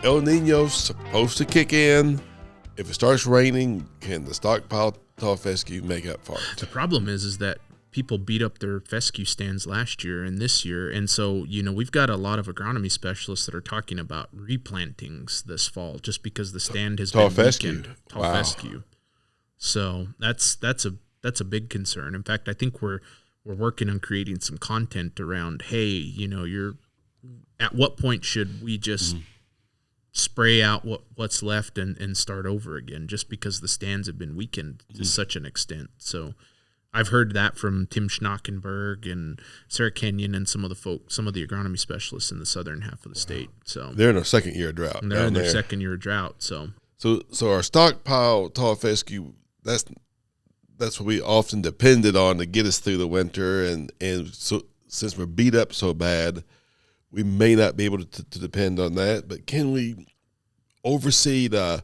El Nino's supposed to kick in. If it starts raining, can the stockpile tall fescue make up for it? The problem is that people beat up their fescue stands last year and this year, and so we've got a lot of agronomy specialists that are talking about replantings this fall just because the stand has been weakened. Tall fescue. So that's a big concern. In fact, I think we're working on creating some content around. Hey, you're at what point should we just spray out what's left and start over again, just because the stands have been weakened to such an extent. So I've heard that from Tim Schnockenberg and Sarah Kenyon and some of the agronomy specialists in the southern half of the state. So they're in their second year of drought. They're in their second year of drought. So our stockpile tall fescue, that's what we often depended on to get us through the winter, and so since we're beat up so bad, we may not be able to depend on that. But can we overseed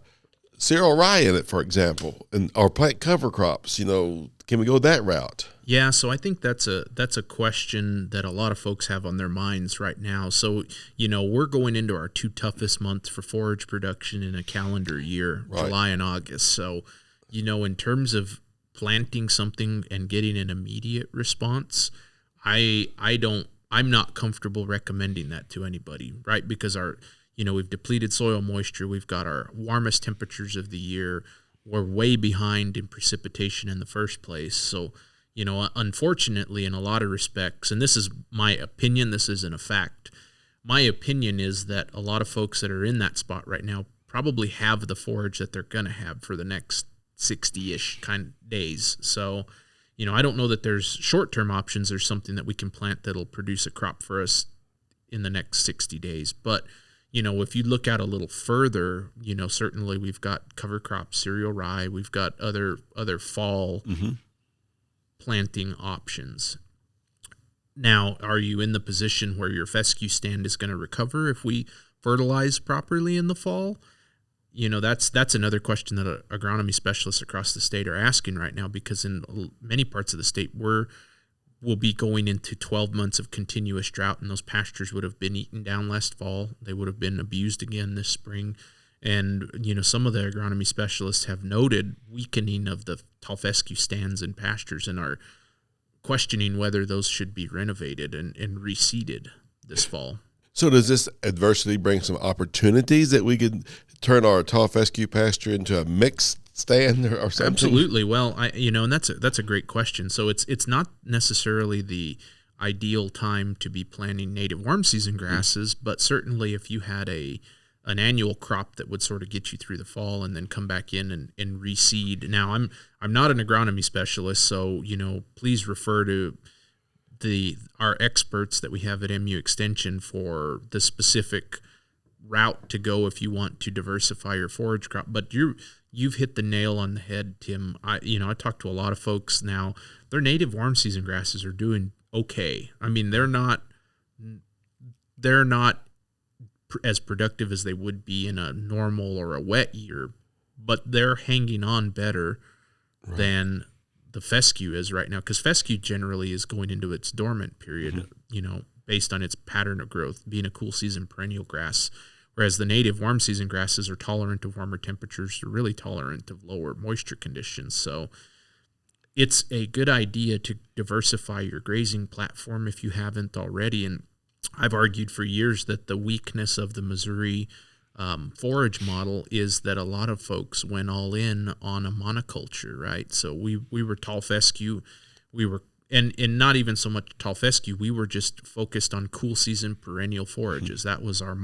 cereal rye in it, for example, or plant cover crops? Can we go that route? Yeah, so I think that's a question that a lot of folks have on their minds right now. So, we're going into our two toughest months for forage production in a calendar year, right. July and August. So, in terms of planting something and getting an immediate response, I'm not comfortable recommending that to anybody, right? Because we've depleted soil moisture. We've got our warmest temperatures of the year. We're way behind in precipitation in the first place. So, unfortunately, in a lot of respects, and this is my opinion, this isn't a fact. My opinion is that a lot of folks that are in that spot right now probably have the forage that they're going to have for the next 60-ish kind of days. So, I don't know that there's short-term options or something that we can plant that'll produce a crop for us in the next 60 days. But, if you look out a little further, certainly we've got cover crop cereal rye. We've got other fall planting options. Now, are you in the position where your fescue stand is going to recover if we fertilize properly in the fall? That's another question that agronomy specialists across the state are asking right now, because in many parts of the state we'll be going into 12 months of continuous drought, and those pastures would have been eaten down last fall. They would have been abused again this spring. And, some of the agronomy specialists have noted weakening of the tall fescue stands and pastures and are questioning whether those should be renovated and reseeded this fall. So does this adversity bring some opportunities that we could turn our tall fescue pasture into a mixed stand or something? Absolutely. Well, and that's a great question. So it's not necessarily the ideal time to be planting native warm season grasses, but certainly if you had an annual crop that would sort of get you through the fall and then come back in and reseed. Now, I'm not an agronomy specialist, so please refer to our experts that we have at MU Extension for the specific route to go if you want to diversify your forage crop. But you've hit the nail on the head, Tim. I talk to a lot of folks now. Their native warm season grasses are doing okay. I mean, they're not as productive as they would be in a normal or a wet year, but they're hanging on better than the fescue is right now, because fescue generally is going into its dormant period, based on its pattern of growth, being a cool season perennial grass, whereas the native warm season grasses are tolerant of warmer temperatures. They're really tolerant of lower moisture conditions. So it's a good idea to diversify your grazing platform if you haven't already. And I've argued for years that the weakness of the Missouri forage model is that a lot of folks went all in on a monoculture, right? So we were tall fescue, and not even so much tall fescue, we were just focused on cool season perennial forages. That was our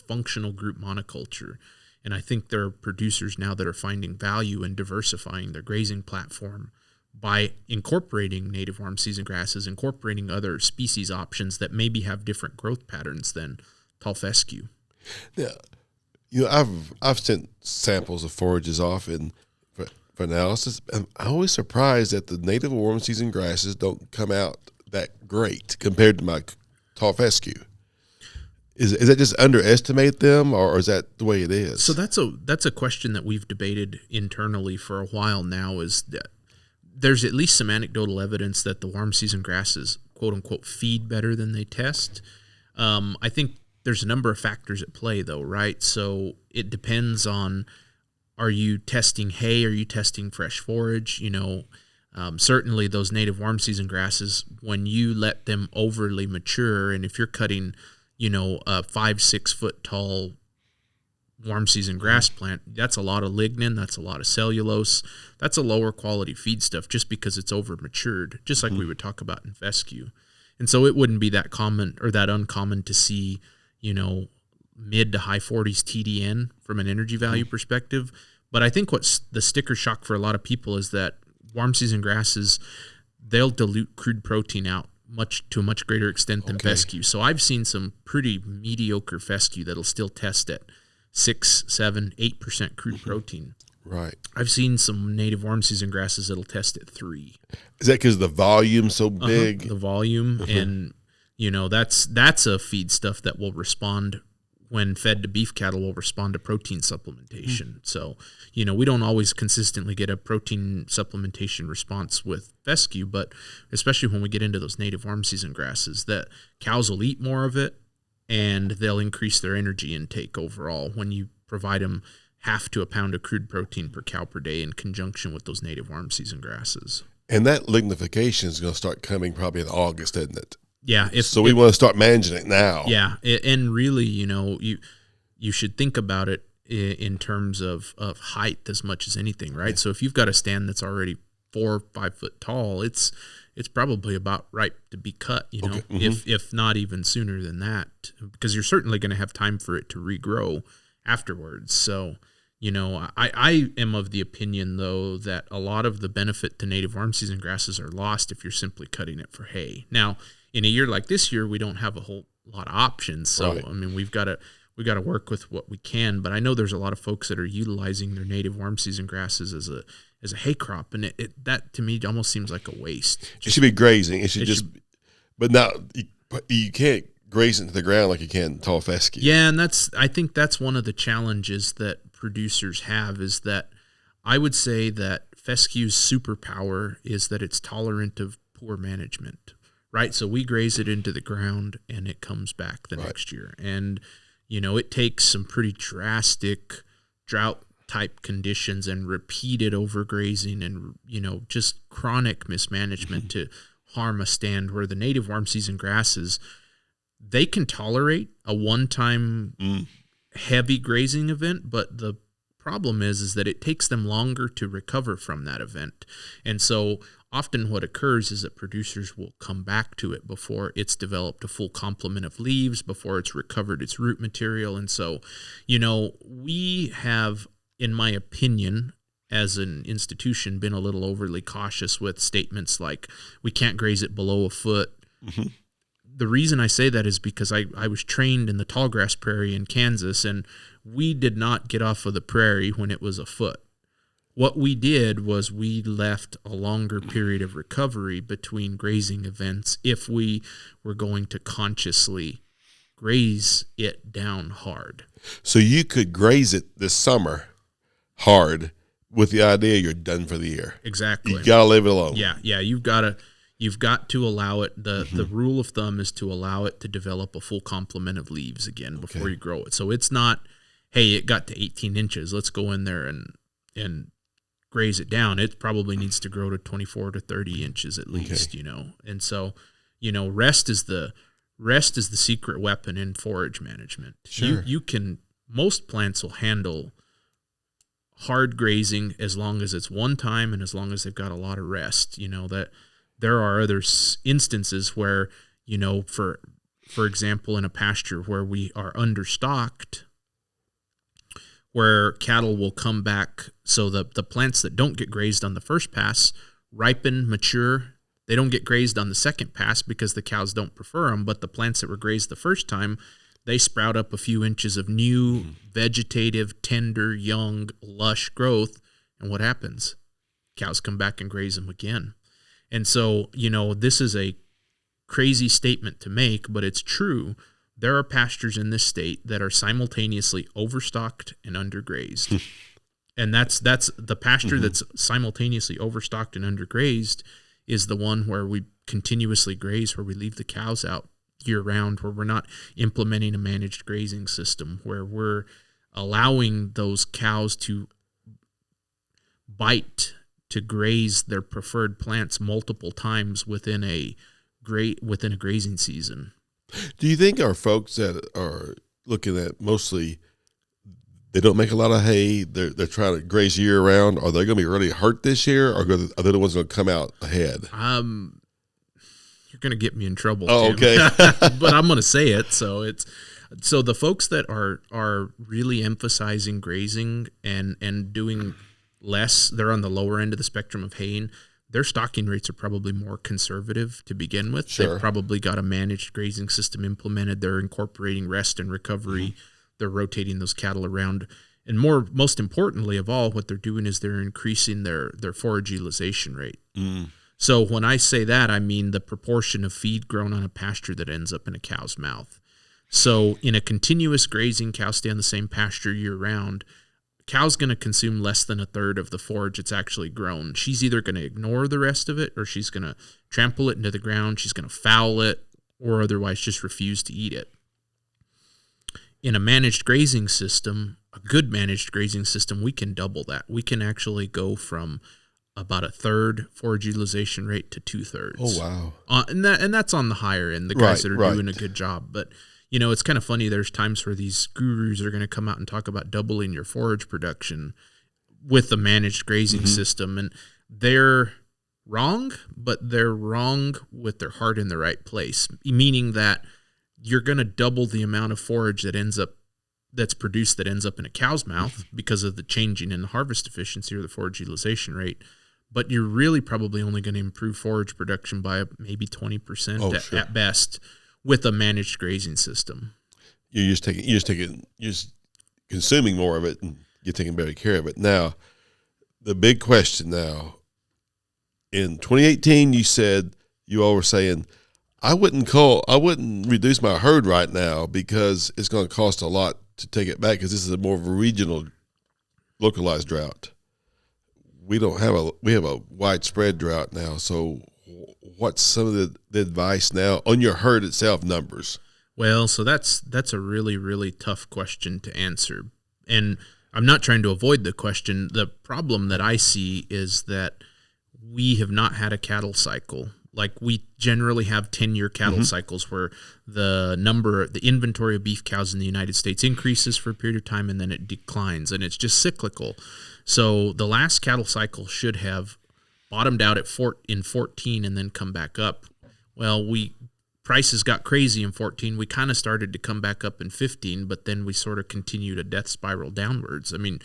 functional group monoculture. And I think there are producers now that are finding value in diversifying their grazing platform by incorporating native warm season grasses, incorporating other species options that maybe have different growth patterns than tall fescue. Yeah, I've sent samples of forages off for analysis. I'm always surprised that the native warm season grasses don't come out that great compared to my tall fescue. Is that just underestimate them, or is that the way it is? So that's a question that we've debated internally for a while now. Is that there's at least some anecdotal evidence that the warm season grasses, quote unquote, feed better than they test. I think there's a number of factors at play, though, right? So it depends on, are you testing hay? Are you testing fresh forage? Certainly those native warm season grasses, when you let them overly mature, and if you're cutting, a 5-6 foot tall warm season grass plant, that's a lot of lignin, that's a lot of cellulose, that's a lower quality feed stuff just because it's over matured, just like we would talk about in fescue. And so it wouldn't be that common or that uncommon to see, mid to high 40s TDN from an energy value perspective. But I think what's the sticker shock for a lot of people is that warm season grasses, they'll dilute crude protein out to a much greater extent than fescue. So I've seen some pretty mediocre fescue that'll still test at 6, 7, 8% crude protein. Right. I've seen some native warm season grasses that'll test at 3. Is that because the volume's so big? The volume, and that's a feed stuff that will respond when fed to beef cattle, will respond to protein supplementation. So, we don't always consistently get a protein supplementation response with fescue, but especially when we get into those native warm season grasses, that cows will eat more of it and they'll increase their energy intake overall when you provide them half to a pound of crude protein per cow per day in conjunction with those native warm season grasses. And that lignification is going to start coming probably in August, isn't it? Yeah. We want to start managing it now. Yeah. And really, you should think about it in terms of height as much as anything, right? Yeah. So if you've got a stand that's already 4 or 5 foot tall, it's probably about ripe to be cut, if not even sooner than that, because you're certainly going to have time for it to regrow afterwards. So, I am of the opinion, though, that a lot of the benefit to native warm season grasses are lost if you're simply cutting it for hay. Now, in a year like this year, we don't have a whole lot of options. So, right. I mean, we've got to work with what we can, but I know there's a lot of folks that are utilizing their native warm season grasses as a hay crop, and that to me almost seems like a waste. It should be grazing. But now you can't graze into the ground like you can tall fescue. Yeah, and I think that's one of the challenges that producers have, is that I would say that fescue's superpower is that it's tolerant of poor management, right? So we graze it into the ground and it comes back the next year. And, it takes some pretty drastic drought type conditions and repeated overgrazing and, just chronic mismanagement to harm a stand, where the native warm season grasses, they can tolerate a one-time heavy grazing event, but the problem is that it takes them longer to recover from that event. And so often what occurs is that producers will come back to it before it's developed a full complement of leaves, before it's recovered its root material. And so, we have, in my opinion, as an institution, been a little overly cautious with statements like, we can't graze it below a foot. Mm-hmm. The reason I say that is because I was trained in the tallgrass prairie in Kansas, and we did not get off of the prairie when it was a foot. What we did was we left a longer period of recovery between grazing events if we were going to consciously graze it down hard. So you could graze it this summer hard with the idea you're done for the year. Exactly. You got to leave it alone. Yeah, you've got to allow it. The rule of thumb is to allow it to develop a full complement of leaves again before you grow it. So it's not, hey, it got to 18 inches. Let's go in there and graze it down. It probably needs to grow to 24 to 30 inches at least, And so, rest is the secret weapon in forage management. Sure. Most plants will handle hard grazing as long as it's one time and as long as they've got a lot of rest. That there are other instances where, for example, in a pasture where we are understocked, where cattle will come back. So the plants that don't get grazed on the first pass ripen, mature. They don't get grazed on the second pass because the cows don't prefer them. But the plants that were grazed the first time, they sprout up a few inches of new, vegetative, tender, young, lush growth. And what happens? Cows come back and graze them again. And so, this is a crazy statement to make, but it's true. There are pastures in this state that are simultaneously overstocked and undergrazed. And that's the pasture that's simultaneously overstocked and undergrazed is the one where we continuously graze, where we leave the cows out year round, where we're not implementing a managed grazing system, where we're allowing those cows to bite to graze their preferred plants multiple times within a grazing season. Do you think our folks that are looking at mostly they don't make a lot of hay, they're trying to graze year round, are they going to be really hurt this year, or are they the ones going to come out ahead? You're going to get me in trouble. Oh, Tim. okay. But I'm going to say it. So the folks that are really emphasizing grazing and doing less, they're on the lower end of the spectrum of haying. Their stocking rates are probably more conservative to begin with. Sure. They've probably got a managed grazing system implemented. They're incorporating rest and recovery. Mm-hmm. They're rotating those cattle around. And most importantly of all, what they're doing is they're increasing their forage utilization rate. Mm. So when I say that, I mean the proportion of feed grown on a pasture that ends up in a cow's mouth. So in a continuous grazing, cows stay on the same pasture year round. Cow's going to consume less than a third of the forage it's actually grown. She's either going to ignore the rest of it, or she's going to trample it into the ground, she's going to foul it, or otherwise just refuse to eat it. In a managed grazing system, a good managed grazing system, we can double that. We can actually go from about a third forage utilization rate to 2/3. Oh, wow. And that's on the higher end, the guys that are doing a good job. But it's kind of funny. There's times where these gurus are going to come out and talk about doubling your forage production with the managed grazing system. And they're wrong, but they're wrong with their heart in the right place, meaning that you're going to double the amount of forage that's produced that ends up in a cow's mouth because of the changing in the harvest efficiency or the forage utilization rate. But you're really probably only going to improve forage production by maybe 20% at best with a managed grazing system. You're just consuming more of it, and you're taking better care of it. Now, the big question now, in 2018, you said, you all were saying, I wouldn't reduce my herd right now because it's going to cost a lot to take it back, because this is more of a regional, localized drought. We have a widespread drought now. So what's some of the advice now on your herd itself numbers? Well, so that's a really, really tough question to answer. And I'm not trying to avoid the question. The problem that I see is that we have not had a cattle cycle. Like, we generally have 10-year cattle cycles where the inventory of beef cows in the United States increases for a period of time and then it declines, and it's just cyclical. So the last cattle cycle should have bottomed out in 14 and then come back up. Well, prices got crazy in 14. We kind of started to come back up in 15, but then we sort of continued a death spiral downwards. I mean,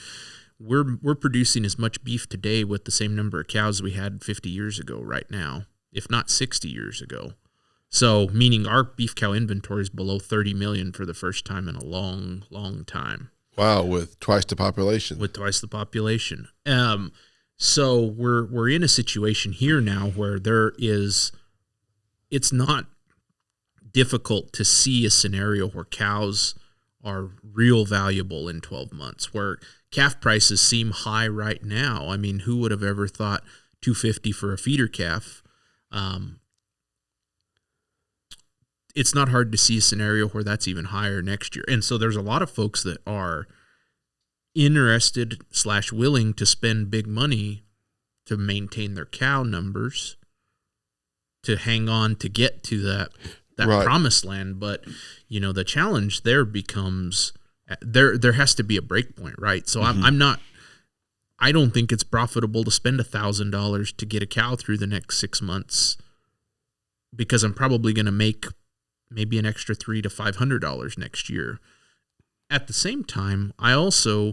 we're producing as much beef today with the same number of cows we had 50 years ago right now, if not 60 years ago. So, meaning our beef cow inventory is below 30 million for the first time in a long, long time. Wow, with twice the population. So we're in a situation here now where it's not difficult to see a scenario where cows are real valuable in 12 months, where calf prices seem high right now. I mean, who would have ever thought $250 for a feeder calf? It's not hard to see a scenario where that's even higher next year. And so there's a lot of folks that are interested / willing to spend big money to maintain their cow numbers, to hang on to get to that promised land. But, the challenge there becomes there has to be a break point, right? So I don't think it's profitable to spend $1,000 to get a cow through the next 6 months, because I'm probably going to make maybe an extra $300 to $500 next year. At the same time, I also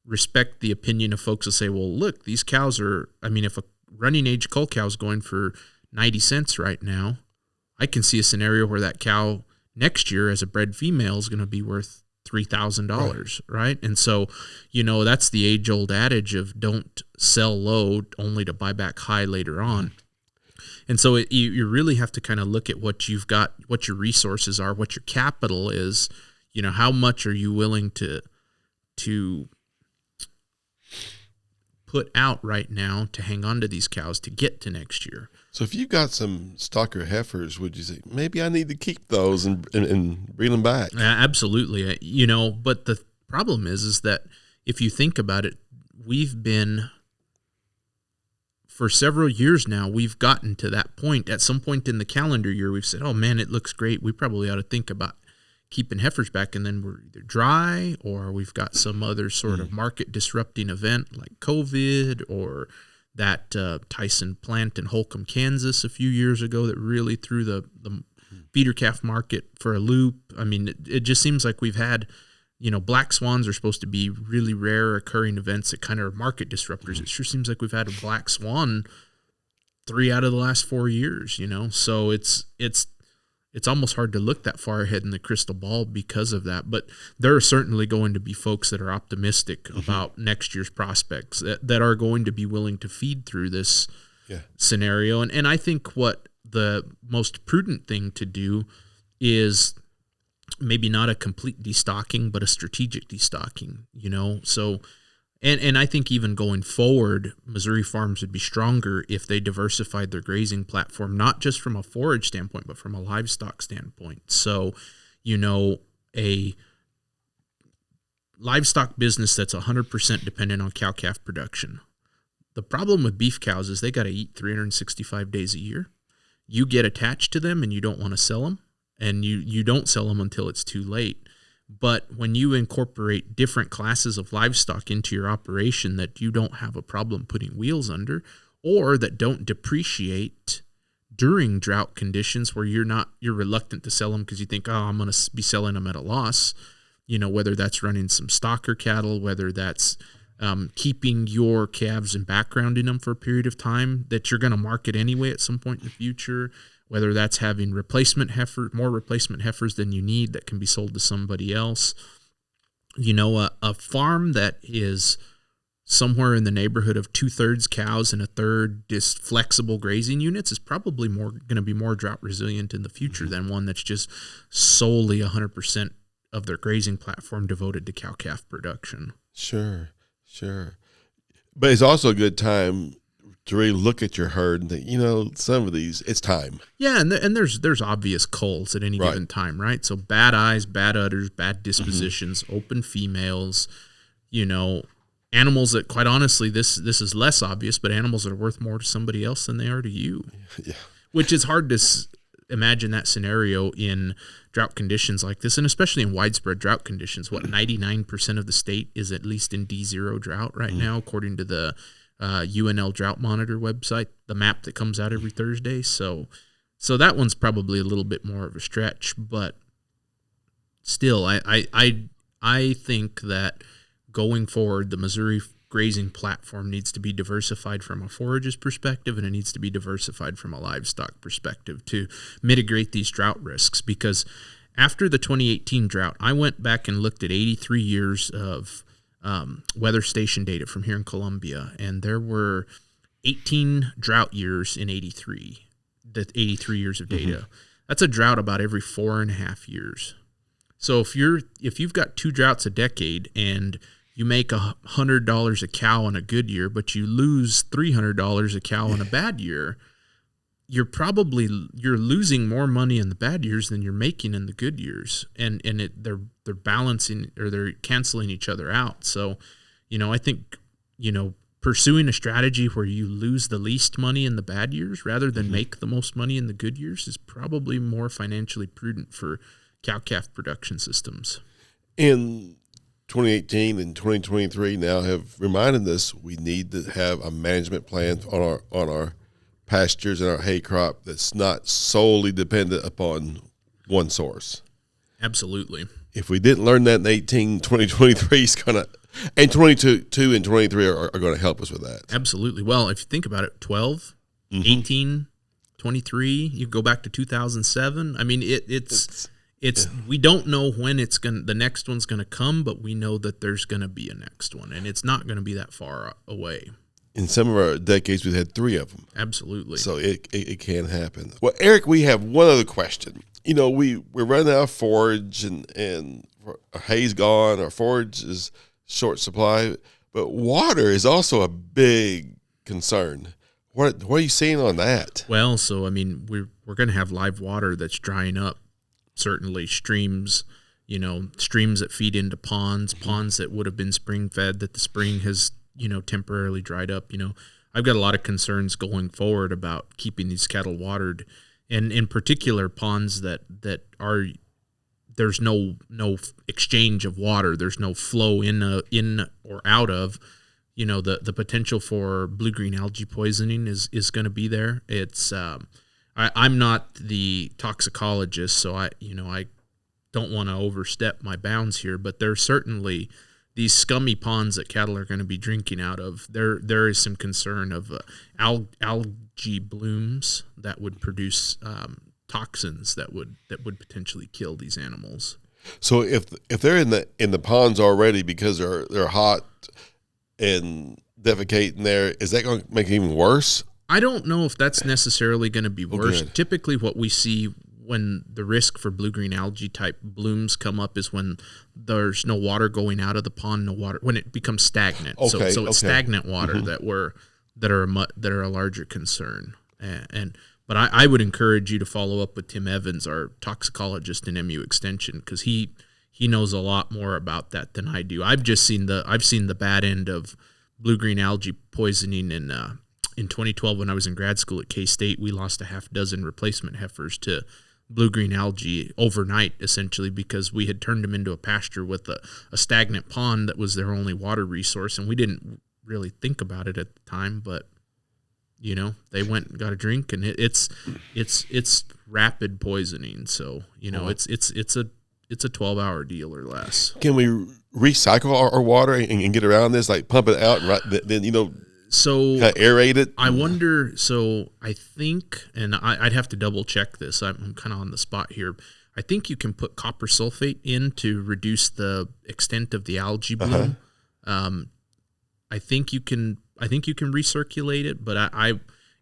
respect the opinion of folks that say, well, look, these cows if a running age cull cow is going for 90 cents right now, I can see a scenario where that cow next year as a bred female is going to be worth $3,000, right? And so, that's the age-old adage of don't sell low only to buy back high later on. And so you really have to kind of look at what you've got, what your resources are, what your capital is. How much are you willing to put out right now to hang on to these cows to get to next year. So if you've got some stocker heifers, would you say, maybe I need to keep those and bring them back? Absolutely. But the problem is that if you think about it, we've been, for several years now, we've gotten to that point. At some point in the calendar year, we've said, oh man, it looks great. We probably ought to think about keeping heifers back. And then we're either dry or we've got some other sort of market disrupting event like COVID or that Tyson plant in Holcomb, Kansas a few years ago that really threw the feeder calf market for a loop. I mean, it just seems like we've had, black swans are supposed to be really rare occurring events that kind of are market disruptors. It sure seems like we've had a black swan 3 out of the last 4 years, so it's almost hard to look that far ahead in the crystal ball because of that. But there are certainly going to be folks that are optimistic about next year's prospects that are going to be willing to feed through this scenario. And I think what the most prudent thing to do is maybe not a complete destocking, but a strategic destocking, So, and I think even going forward, Missouri farms would be stronger if they diversified their grazing platform, not just from a forage standpoint, but from a livestock standpoint. So, a livestock business that's 100% dependent on cow-calf production. The problem with beef cows is they got to eat 365 days a year. You get attached to them and you don't want to sell them, and you don't sell them until it's too late. But when you incorporate different classes of livestock into your operation that you don't have a problem putting wheels under, or that don't depreciate during drought conditions where you're reluctant to sell them because you think, oh, I'm going to be selling them at a loss, whether that's running some stocker cattle, whether that's keeping your calves and backgrounding them for a period of time that you're going to market anyway at some point in the future, whether that's having more replacement heifers than you need that can be sold to somebody else. A farm that is somewhere in the neighborhood of 2/3 cows and 1/3 just flexible grazing units is probably going to be more drought resilient in the future than one that's just solely 100% of their grazing platform devoted to cow-calf production. Sure. But it's also a good time to really look at your herd and think, some of these, it's time. Yeah, and there's obvious culls at any given time, right? So bad eyes, bad udders, bad dispositions, open females, animals that, quite honestly, this is less obvious, but animals that are worth more to somebody else than they are to you. Yeah. Which is hard to imagine that scenario in drought conditions like this, and especially in widespread drought conditions. 99% of the state is at least in D0 drought right now, according to the UNL Drought Monitor website, the map that comes out every Thursday. So that one's probably a little bit more of a stretch, but still, I think that going forward, the Missouri grazing platform needs to be diversified from a forages perspective, and it needs to be diversified from a livestock perspective to mitigate these drought risks. Because after the 2018 drought, I went back and looked at 83 years of weather station data from here in Columbia, and there were 18 drought years in 83. The 83 years of data. That's a drought about every 4.5 years. So if you've got 2 droughts a decade and you make $100 a cow in a good year, but you lose $300 a cow in a bad year, you're losing more money in the bad years than you're making in the good years, and they're balancing, or they're canceling each other out. So, I think pursuing a strategy where you lose the least money in the bad years rather than make the most money in the good years is probably more financially prudent for cow-calf production systems. In 2018 and 2023 now have reminded us we need to have a management plan on our pastures and our hay crop that's not solely dependent upon one source. Absolutely. If we didn't learn that in 2023 is going to, and 22 and 23 are going to help us with that. Absolutely. Well, if you think about it, 12, 18, 23, you go back to 2007. I mean, it's we don't know when the next one's going to come, but we know that there's going to be a next one, and it's not going to be that far away. In some of our decades, we've had 3 of them. Absolutely. So it can happen. Well, Eric, we have one other question. We're running out of forage, and our hay's gone. Our forage is short supply. But water is also a big concern. What are you seeing on that? Well, so I mean, we're going to have live water that's drying up. Certainly, streams, streams that feed into ponds that would have been spring fed, that the spring has temporarily dried up. I've got a lot of concerns going forward about keeping these cattle watered, and in particular ponds that are, there's no exchange of water, there's no flow in or out of. The potential for blue-green algae poisoning is going to be there. It's I'm not the toxicologist, so I don't want to overstep my bounds here, but there's certainly these scummy ponds that cattle are going to be drinking out of. There is some concern of algae blooms that would produce toxins that would potentially kill these animals. So if they're in the ponds already because they're hot and defecating there, is that going to make it even worse? I don't know if that's necessarily going to be worse. Good. Typically what we see when the risk for blue-green algae type blooms come up is when there's no water going out of the pond, no water, when it becomes stagnant. Okay, So it's stagnant water that are a larger concern. But I would encourage you to follow up with Tim Evans, our toxicologist in MU Extension, because he knows a lot more about that than I do. I've seen the bad end of blue-green algae poisoning in 2012 when I was in grad school at K-State. We lost a half dozen replacement heifers to blue-green algae overnight, essentially, because we had turned them into a pasture with a stagnant pond that was their only water resource, and we didn't really think about it at the time, but they went and got a drink, and it's rapid poisoning. So it's a 12-hour deal or less. Can we recycle our water and get around this, like pump it out and then so kind of aerate it? I wonder. So I think, and I'd have to double check this. I'm kind of on the spot here. I think you can put copper sulfate in to reduce the extent of the algae bloom. I think you can recirculate it, but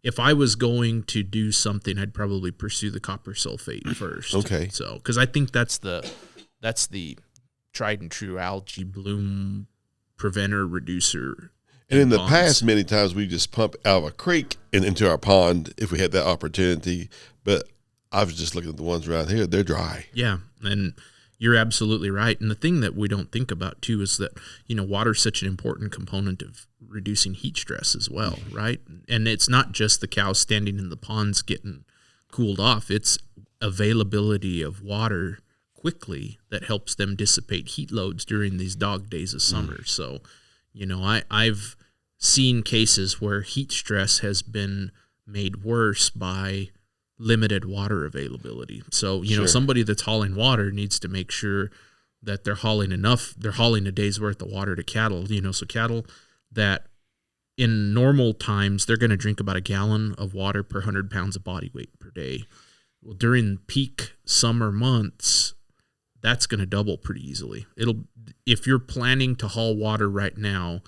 if I was going to do something, I'd probably pursue the copper sulfate first. Okay. So, because I think that's the tried and true algae bloom preventer reducer. And in the past, many times we just pump out of a creek and into our pond if we had that opportunity. But I was just looking at the ones around here; they're dry. Yeah, and you're absolutely right. And the thing that we don't think about too is that water is such an important component of reducing heat stress as well, right? And it's not just the cows standing in the ponds getting cooled off; it's availability of water quickly that helps them dissipate heat loads during these dog days of summer. So, I've seen cases where heat stress has been made worse by limited water availability. So, Sure. Somebody that's hauling water needs to make sure that they're hauling a day's worth of water to cattle, so cattle that in normal times, they're going to drink about a gallon of water per 100 pounds of body weight per day. Well, during peak summer months, that's going to double pretty easily. If you're planning to haul water right now,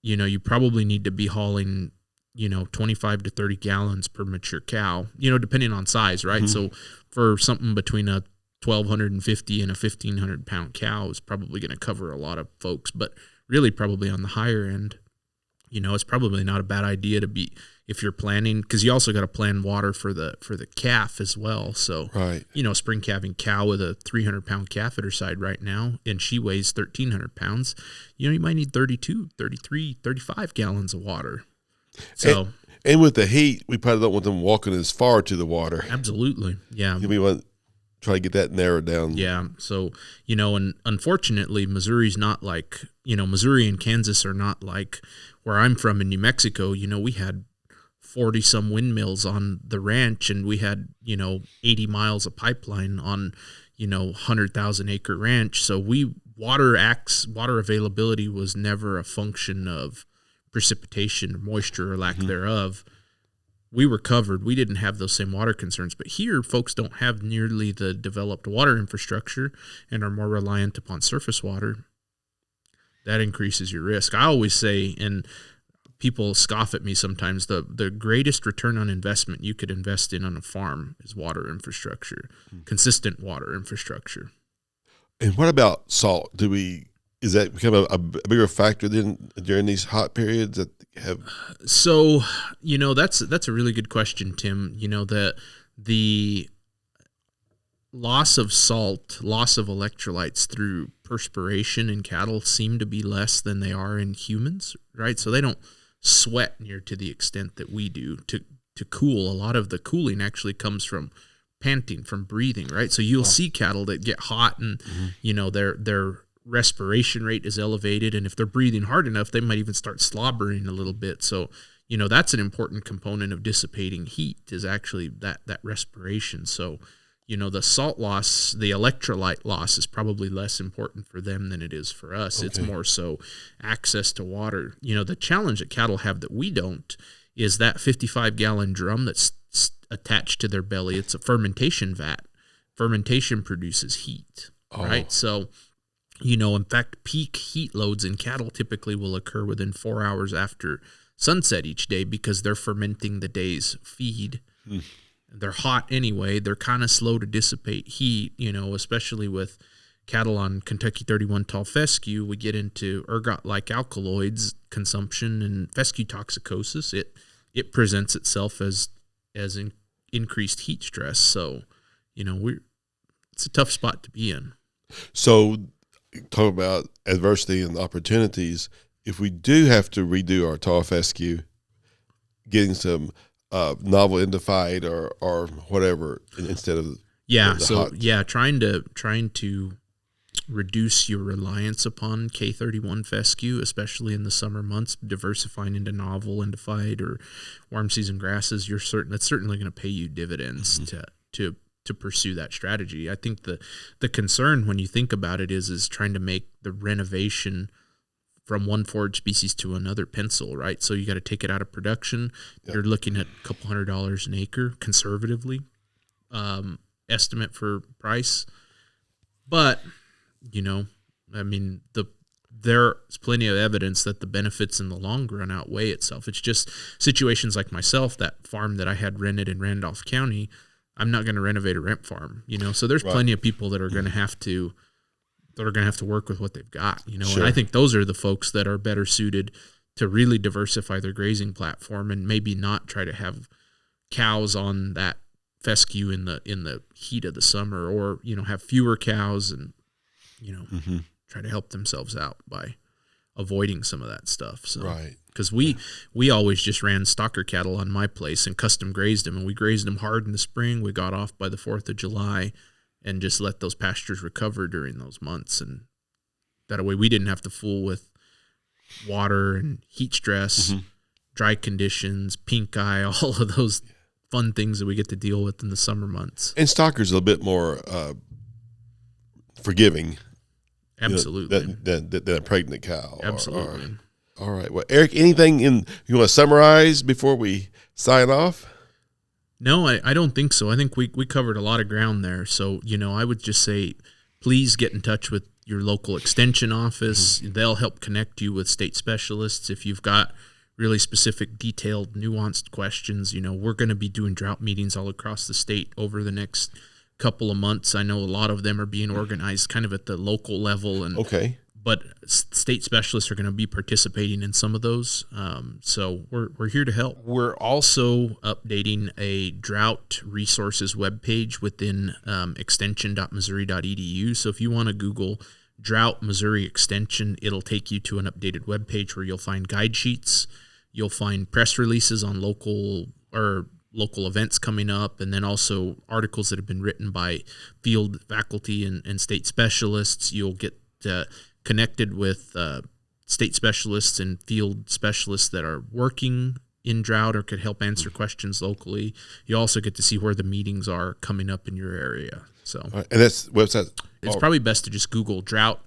you probably need to be hauling 25 to 30 gallons per mature cow, depending on size, right? Mm-hmm. So for something between a 1,250 and a 1,500 pound cow is probably going to cover a lot of folks, but really probably on the higher end, it's probably not a bad idea to be, if you're planning, because you also got to plan water for the calf as well. So, right. Spring calving cow with a 300 pound calf at her side right now, and she weighs 1,300 pounds, you might need 32, 33, 35 gallons of water. So, and with the heat, we probably don't want them walking as far to the water. Absolutely. Yeah. We want to try to get that narrowed down. Yeah. So, and unfortunately, Missouri's not like, Missouri and Kansas are not like where I'm from in New Mexico. We had 40 some windmills on the ranch, and we had, 80 miles of pipeline on, 100,000 acre ranch. So water availability was never a function of precipitation, moisture, or lack thereof. We were covered. We didn't have those same water concerns. But here, folks don't have nearly the developed water infrastructure and are more reliant upon surface water. That increases your risk. I always say, and people scoff at me sometimes, the greatest return on investment you could invest in on a farm is water infrastructure, consistent water infrastructure. And what about salt? Is that become a bigger factor then during these hot periods that have? So, that's a really good question, Tim. The loss of salt, loss of electrolytes through perspiration in cattle seem to be less than they are in humans, right? So they don't sweat near to the extent that we do to cool. A lot of the cooling actually comes from panting, from breathing, right? So you'll see cattle that get hot and, their respiration rate is elevated. And if they're breathing hard enough, they might even start slobbering a little bit. So, that's an important component of dissipating heat is actually that respiration. So, the salt loss, the electrolyte loss is probably less important for them than it is for us. Okay. It's more so access to water. The challenge that cattle have that we don't is that 55-gallon drum that's attached to their belly. It's a fermentation vat. Fermentation produces heat, right? So, in fact, peak heat loads in cattle typically will occur within 4 hours after sunset each day because they're fermenting the day's feed. They're hot anyway. They're kind of slow to dissipate heat, especially with cattle on Kentucky 31 tall fescue. We get into ergot-like alkaloids consumption and fescue toxicosis. It presents itself as increased heat stress. So, it's a tough spot to be in. So, talk about adversity and opportunities. If we do have to redo our tall fescue, getting some novel Indifide or whatever instead of trying to reduce your reliance upon K31 fescue, especially in the summer months, diversifying into novel Indifide or warm season grasses. That's certainly going to pay you dividends to pursue that strategy. I think the concern when you think about it is trying to make the renovation from one forage species to another pencil, right? So you got to take it out of production. Yep. You're looking at a couple $100 an acre, conservatively, estimate for price. But, there's plenty of evidence that the benefits in the long run outweigh itself. It's just situations like myself, that farm that I had rented in Randolph County, I'm not going to renovate a rent farm, So there's plenty of people that are going to have to work with what they've got, Sure. And I think those are the folks that are better suited to really diversify their grazing platform and maybe not try to have cows on that fescue in the heat of the summer, or have fewer cows and try to help themselves out by avoiding some of that stuff. So, right. Because we always just ran stocker cattle on my place and custom grazed them, and we grazed them hard in the spring. We got off by the 4th of July. And just let those pastures recover during those months. And that way we didn't have to fool with water and heat stress, dry conditions, pink eye, all of those fun things that we get to deal with in the summer months. And stocker's a little bit more forgiving. Absolutely. Than a pregnant cow. Absolutely. All right. Well, Eric, anything you want to summarize before we sign off? No, I don't think so. I think we covered a lot of ground there. So, I would just say, please get in touch with your local extension office. They'll help connect you with state specialists. If you've got really specific, detailed, nuanced questions, we're going to be doing drought meetings all across the state over the next couple of months. I know a lot of them are being organized kind of at the local level. But state specialists are going to be participating in some of those. So we're here to help. We're also updating a drought resources webpage within extension.missouri.edu. So if you want to Google Drought Missouri Extension, it'll take you to an updated webpage where you'll find guide sheets. You'll find press releases on local events coming up, and then also articles that have been written by field faculty and state specialists. You'll get connected with state specialists and field specialists that are working in drought or could help answer questions locally. You also get to see where the meetings are coming up in your area. So, and that's website. It's probably best to just Google Drought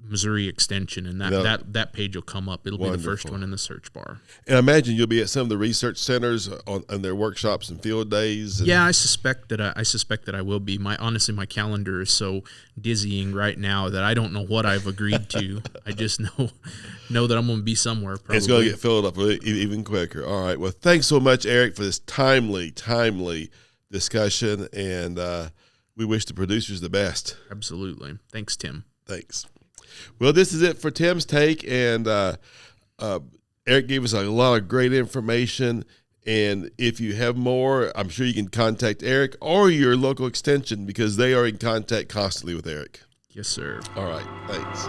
Missouri Extension, and that page will come up. It'll Wonderful. Be the first one in the search bar. And I imagine you'll be at some of the research centers on their workshops and field days. Yeah, I suspect that I will be. Honestly, my calendar is so dizzying right now that I don't know what I've agreed to. I just know that I'm going to be somewhere. Probably. It's going to get filled up even quicker. All right. Well, thanks so much, Eric, for this timely discussion, and we wish the producers the best. Absolutely. Thanks, Tim. Thanks. Well, this is it for Tim's Take, and Eric gave us a lot of great information. And if you have more, I'm sure you can contact Eric or your local extension because they are in contact constantly with Eric. Yes, sir. All right. Thanks.